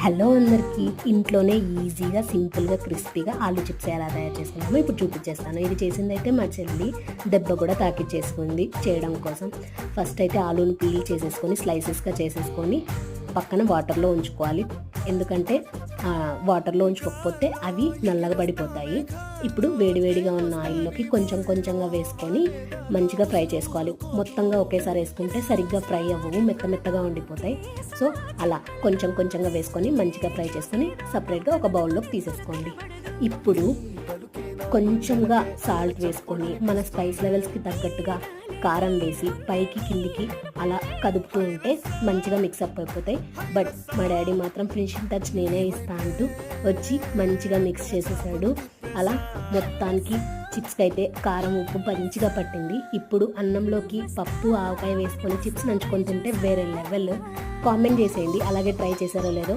Hello అందరికీ, ఇంట్లోనే ఈజీగా సింపుల్గా క్రిస్పీగా ఆలూ చిప్స్ ఎలా తయారు చేసుకున్నామో ఇప్పుడు చూపించేస్తాను. ఇది చేసిందైతే మా చెల్లి దెబ్బ కూడా తాకిచ్చేసుకుంది చేయడం కోసం. ఫస్ట్ అయితే ఆలూని పీల్ చేసేసుకొని స్లైసెస్గా చేసేసుకొని పక్కన వాటర్లో ఉంచుకోవాలి. ఎందుకంటే వాటర్లో ఉంచుకోకపోతే అవి నల్లగా పడిపోతాయి. ఇప్పుడు వేడివేడిగా ఉన్న ఆయిల్లోకి కొంచెం కొంచెంగా వేసుకొని మంచిగా ఫ్రై చేసుకోవాలి. మొత్తంగా ఒకేసారి వేసుకుంటే సరిగ్గా ఫ్రై అవ్వవు, మెత్తగా ఉండిపోతాయి. సో అలా కొంచెం కొంచెంగా వేసుకొని మంచిగా ఫ్రై చేసుకొని సపరేట్గా ఒక బౌల్లోకి తీసేసుకోండి. ఇప్పుడు కొంచెంగా సాల్ట్ వేసుకొని మన స్పైస్ లెవెల్స్కి తగ్గట్టుగా కారం వేసి పైకి కిందికి అలా కదుపుతూ ఉంటే మంచిగా మిక్సప్ అయిపోతాయి. బట్ మా డాడీ మాత్రం ఫినిషింగ్ టచ్ నేనే ఇస్తా అంటూ వచ్చి మంచిగా మిక్స్ చేసేసాడు. అలా మొత్తానికి చిప్స్కి అయితే కారం ఉప్పు మంచిగా పట్టింది. ఇప్పుడు అన్నంలోకి పప్పు ఆవకాయ వేసుకొని చిప్స్ నంచుకొని తింటే వేరే లెవెల్. కామెంట్ చేసేయండి అలాగే ట్రై చేశారో లేదో.